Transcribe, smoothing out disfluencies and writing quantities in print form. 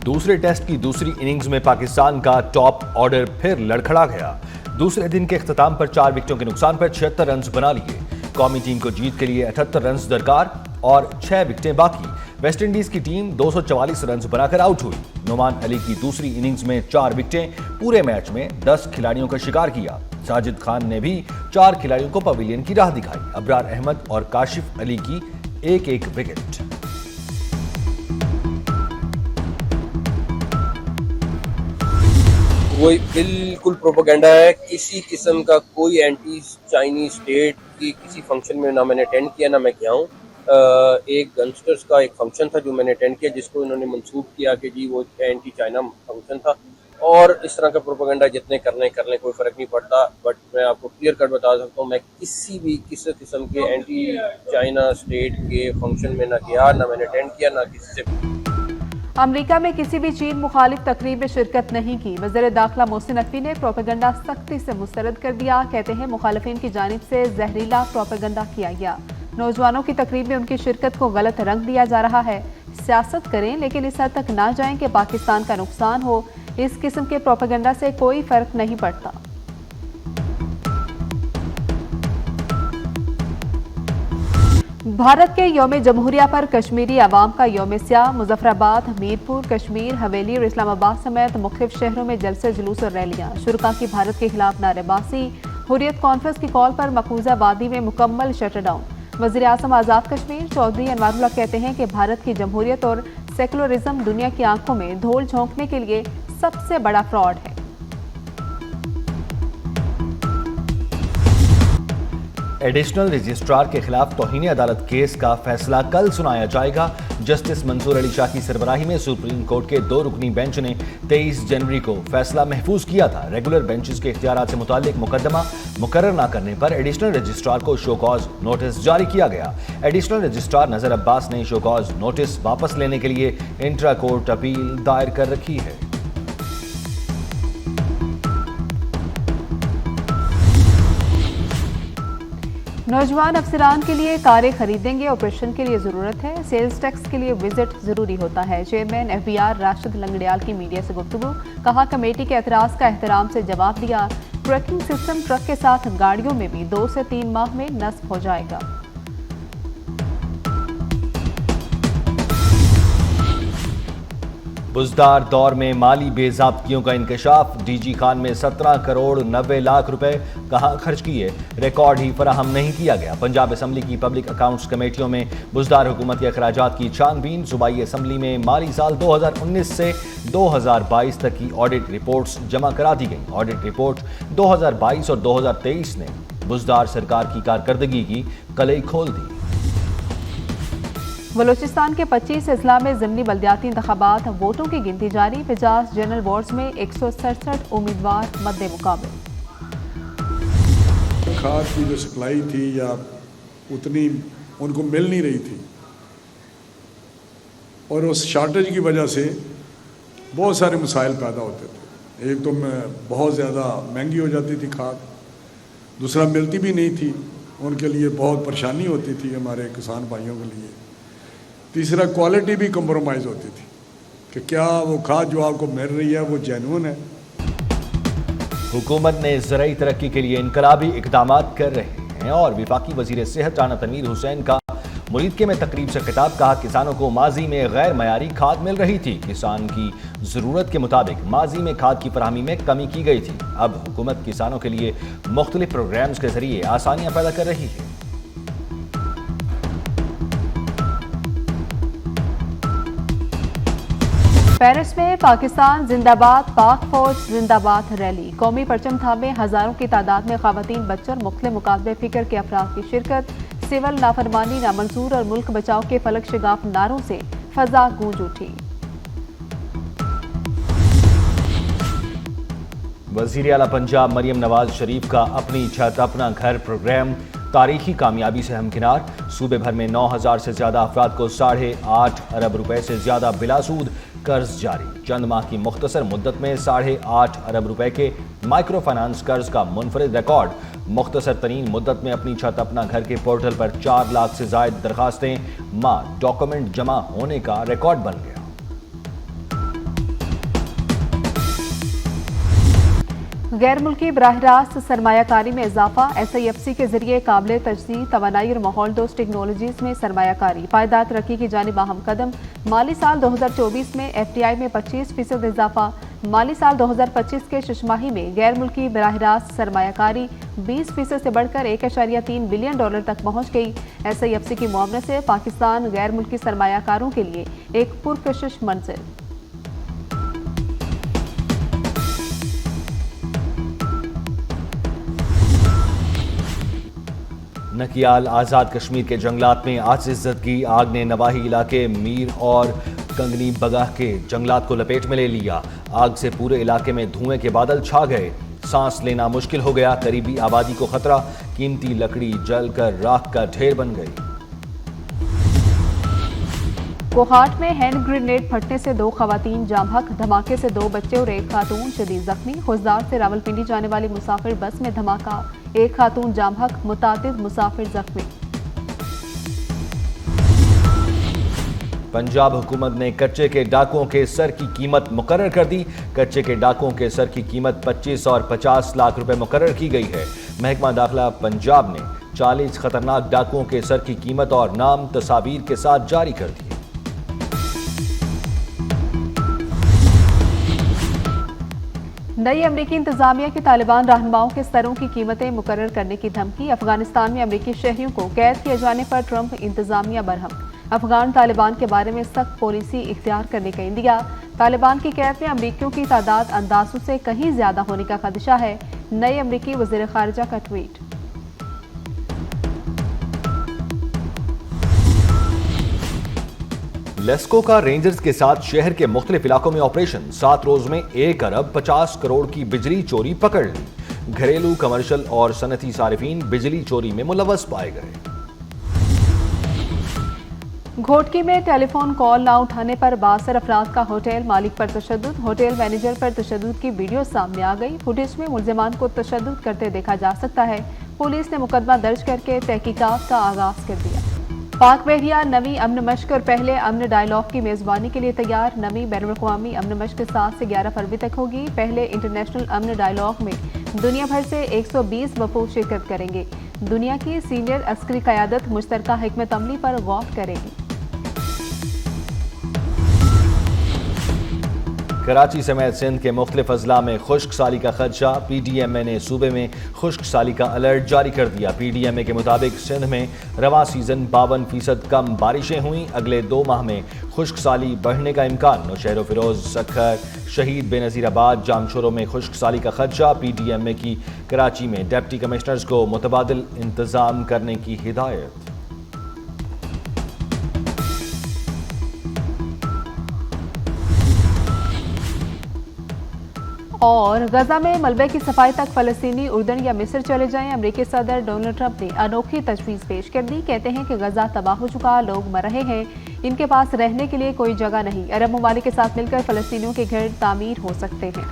दूसरे टेस्ट की दूसरी इनिंग्स में पाकिस्तान का टॉप ऑर्डर फिर लड़खड़ा गया। दूसरे दिन के इख्तिताम पर 4 विकेटों के नुकसान पर 76 रन बना लिए। कौमी टीम को जीत के लिए 78 रन दरकार और 6 विकेटें बाकी। वेस्टइंडीज की टीम 244 रन बनाकर आउट हुई। नुमान अली की दूसरी इनिंग्स में 4 विकेटें पूरे मैच में 10 खिलाड़ियों का शिकार किया। साजिद खान ने भी 4 खिलाड़ियों को पवेलियन की राह दिखाई। अबरार अहमद और काशिफ अली की एक विकेट। वही बिल्कुल प्रोपेगेंडा है। किसी किस्म का कोई एंटी चाइनीज स्टेट की किसी फंक्शन में ना मैंने अटेंड किया ना मैं गया हूँ। एक गंगस्टर्स का एक फंक्शन था जो मैंने अटेंड किया, जिसको इन्होंने मंसूब किया कि जी वो एंटी चाइना फंक्शन था। और इस तरह का प्रोपेगेंडा जितने करने कोई फ़र्क नहीं पड़ता। बट मैं आपको क्लियर कट बता सकता हूँ, मैं किसी किस्म के एंटी चाइना स्टेट के फंक्शन में ना गया, ना मैंने अटेंड किया, ना किसी से। अमेरिका में किसी भी चीन मुखालिफ तकरीब में शिरकत नहीं की। वज़ीर दाखिला मोहसिन नकवी ने प्रोपेगेंडा सख्ती से मुस्तरद कर दिया। कहते हैं मुखालिफिन की जानिब से जहरीला प्रोपेगेंडा किया गया। नौजवानों की तकरीब में उनकी शिरकत को गलत रंग दिया जा रहा है। सियासत करें लेकिन इस हद तक ना जाएं कि पाकिस्तान का नुकसान हो। इस किस्म के प्रोपेगेंडा से कोई फर्क नहीं पड़ता। भारत के यौम जमहूरिया पर कश्मीरी अवाम का यौम स्याह। मुजफ्फराबाद, हमीरपुर, कश्मीर, हवेली और इस्लामाबाद समेत मुख्तलिफ शहरों में जलसे, जुलूस और रैलियां। शुरका की भारत के खिलाफ नारेबाजी। हुर्रियत कॉन्फ्रेंस की कॉल पर मकबूजा वादी में मुकम्मल शटडाउन। वज़ीर आज़म आज़ाद कश्मीर चौधरी अनवारुल्लाह कहते हैं कि भारत की जमहूरियत और सेकुलरिज्म दुनिया की आंखों में धूल झोंकने के लिए सबसे बड़ा फ्रॉड है। एडिशनल रजिस्ट्रार के खिलाफ तौहीन अदालत केस का फैसला कल सुनाया जाएगा। जस्टिस मंसूर अली शाह की सरबराही में सुप्रीम कोर्ट के 2 रुकनी बेंच ने 23 जनवरी को फैसला महफूज किया था। रेगुलर बेंचेस के इख्तियारात से मुतालिक मुकदमा मुकर्रर न करने पर एडिशनल रजिस्ट्रार को शो कॉज नोटिस जारी किया गया। एडिशनल रजिस्ट्रार नजर अब्बास ने शो कॉज नोटिस वापस लेने के लिए इंट्रा कोर्ट अपील दायर कर रखी है। नौजवान अफसरान के लिए कारें खरीदेंगे, ऑपरेशन के लिए जरूरत है। सेल्स टैक्स के लिए विजिट जरूरी होता है। चेयरमैन FBR राशिद लंगड़ियाल की मीडिया से गुफ्तगू। कहा कमेटी के एतराज का एहतराम से जवाब दिया। ट्रैकिंग सिस्टम ट्रक के साथ गाड़ियों में भी 2 से 3 माह में नस्ब हो जाएगा। बुजदार दौर में माली बेज़ाब्तियों का इंकशाफ। DG खान में 17 करोड़ 90 लाख रुपए कहां खर्च किए, रिकॉर्ड ही फराहम नहीं किया गया। पंजाब असम्बली की पब्लिक अकाउंट्स कमेटियों में बुजदार हुकूमत के अखराजात की छानबीन। सूबाई असम्बली में माली साल 2019 से 2022 तक की ऑडिट रिपोर्ट्स जमा करा दी गई। ऑडिट रिपोर्ट 2022 और 2023 ने बुजदार सरकार की कारकर्दगी की कलई खोल दी। बलूचिस्तान के 25 अजला में ज़िमनी बल्दियाती इंतखाबात। वोटों की गिनती जारी। 50 जनरल वार्ड्स में 167 उम्मीदवार मद्दे मुकाबले। खाद की जो सप्लाई थी या उतनी उनको मिल नहीं रही थी और उस शॉर्टेज की वजह से बहुत सारे मसाइल पैदा होते थे। एक तो बहुत ज़्यादा महंगी हो जाती थी खाद, दूसरा मिलती भी नहीं थी, उनके लिए बहुत परेशानी होती थी हमारे किसान भाइयों के लिए। तीसरा क्वालिटी भी कंप्रोमाइज़ होती थी कि क्या वो खाद जो आपको मिल रही है वो जेन्युइन है। हुकूमत ने ज़राई तरक्की के लिए इनकलाबी इक़दामात कर रहे हैं और वफाकी वज़ीर सेहत राना तनवीर हुसैन का मुरीदके में तकरीब से खिताब। कहा किसानों को माजी में गैर मयारी खाद मिल रही थी, किसान की ज़रूरत के मुताबिक माजी में खाद की फराहमी में कमी की गई थी। अब हुकूमत किसानों के लिए मुख्तलिफ प्रोग्राम्स के जरिए आसानियाँ पैदा कर रही है। पेरिस में पाकिस्तान जिंदाबाद, पाक फौज जिंदाबाद रैली। कौमी परचम थामे हजारों की तादाद में खवातीन, बच्चों और मुख्तलिफ मुकाबले फिक्र के अफराद की शिरकत। सिविल नाफरमानी नामंजूर और मुल्क बचाओ के फलक शिगाफ नारों से फजा गूंज उठी। वज़ीर आला पंजाब मरियम नवाज शरीफ का अपनी छत अपना घर प्रोग्राम तारीखी कामयाबी से हमकिनार। सूबे भर में 9000 से ज्यादा अफराद को 8.5 अरब रुपए से ज्यादा बिलासूद कर्ज जारी। चंद माह की मुख्तसर मुद्दत में 8.5 अरब रुपए के माइक्रो फाइनेंस कर्ज का मुनफरिद रिकॉर्ड। मुख्तसर तरीन मुद्दत में अपनी छत अपना घर के पोर्टल पर 4 लाख से जायद दरखास्तें डॉक्यूमेंट जमा होने का रिकॉर्ड बन गया। गैर मुल्की बराह रास्त सरमायाकारी में इजाफा, SIFC के जरिए काबिल तजदीद तवानाई और माहौल दोस्त टेक्नोलॉजीज में सरमायाकारी, पायदार तरक्की की जानिब अहम कदम। माली साल 2024 में FDI में 25% इजाफा। माली साल 2025 के छमाही में गैर मुल्की बराह रास्त सरमायाकारी 20% से बढ़कर $1.3 बिलियन तक पहुँच गई। SIFC की मुआवनत से पाकिस्तान गैर मुल्की सरमायाकारों के लिए एक पुरकशिश मंजिल। नकियाल आज़ाद कश्मीर के जंगलात में आज इज्जत की आग ने नवाही इलाके मीर और कंगनी बगाह के जंगलात को लपेट में ले लिया। आग से पूरे इलाके में धुएं के बादल छा गए, सांस लेना मुश्किल हो गया। करीबी आबादी को खतरा, कीमती लकड़ी जलकर राख का ढेर बन गई। कोहाट में हैंड ग्रेनेड फटने से 2 खवातीन जामहक, धमाके से 2 बच्चे और 1 खातून शदीद जख्मी। खुजदार से रावलपिंडी जाने वाली मुसाफिर बस में धमाका, 1 खातून जामहक, मुतादिद मुसाफिर जख्मी। पंजाब हुकूमत ने कच्चे के डाकुओं के सर की कीमत मुकर्रर कर दी। कच्चे के डाकुओं के सर की कीमत 25 और 50 लाख रुपए मुकर्रर की गई है। महकमा दाखिला पंजाब ने 40 खतरनाक डाकुओं के सर की कीमत और नाम तस्वीर के साथ जारी कर दिए। नई अमरीकी इंतजामिया की तालिबान रहनुमाओं के सरों की कीमतें मुकर्रर करने की धमकी। अफगानिस्तान में अमरीकी शहरियों को कैद किए जाने पर ट्रंप इंतजामिया बरहम। अफगान तालिबान के बारे में सख्त पॉलिसी इख्तियार करने का इंदिया। तालिबान की कैद में अमरीकियों की तादाद अंदाजों से कहीं ज्यादा होने का खदशा है। नए अमरीकी वज़ीर खारिजा का ट्वीट। लेस्को का रेंजर्स के साथ शहर के मुख्तलिफ इलाकों में ऑपरेशन। 7 रोज में 1 अरब 50 करोड़ की बिजली चोरी पकड़ ली। घरेलू, कमर्शियल और सनती सारिफीन बिजली चोरी में मुलव्वस पाए गए। घोटकी में टेलीफोन कॉल ना उठाने पर 62 अफराद का होटल मालिक पर तशद्दुद। होटल मैनेजर पर तशद्दुद की वीडियो सामने आ गई। फुटेज में मुल्जिमान को तशद्दुद करते देखा जा सकता है। पुलिस ने मुकदमा दर्ज करके तहकीकात का आगाज कर दिया। पाक बहरिया नवी अमन मश्क और पहले अमन डायलॉग की मेजबानी के लिए तैयार। नवी बैनुल-अक़वामी अमन मश्क 7 से 11 फरवरी तक होगी। पहले इंटरनेशनल अमन डायलॉग में दुनिया भर से 120 वफूद शिरकत करेंगे। दुनिया की सीनियर अस्करी क़यादत मुश्तरका हिकमत अमली पर गौर करेगी। कराची समेत सिंध के मुख्तलिफ अजला में खुश्क साली का खदशा। PDMA ने सूबे में खुश्क साली का अलर्ट जारी कर दिया। PDMA के मुताबिक सिंध में रवां सीजन 52% कम बारिशें हुई। अगले 2 माह में खुश्क साली बढ़ने का इम्कान। नौशहर फिरोज, सखर, शहीद बेनज़ीराबाद, जामशोरों में खुश्क साली का खदशा। PDMA की कराची में डिप्टी कमिश्नर्स को मुतबादिल इंतजाम करने की हिदायत। और गजा में मलबे की सफाई तक फलस्तीनी उर्दन या मिस्र चले जाएं। अमेरिकी सदर डोनाल्ड ट्रंप ने अनोखी तजवीज़ पेश कर दी। कहते हैं कि गजा तबाह हो चुका, लोग मर रहे हैं, इनके पास रहने के लिए कोई जगह नहीं। अरब ममालिक के साथ मिलकर फलस्तीनियों के घर तामीर हो सकते हैं।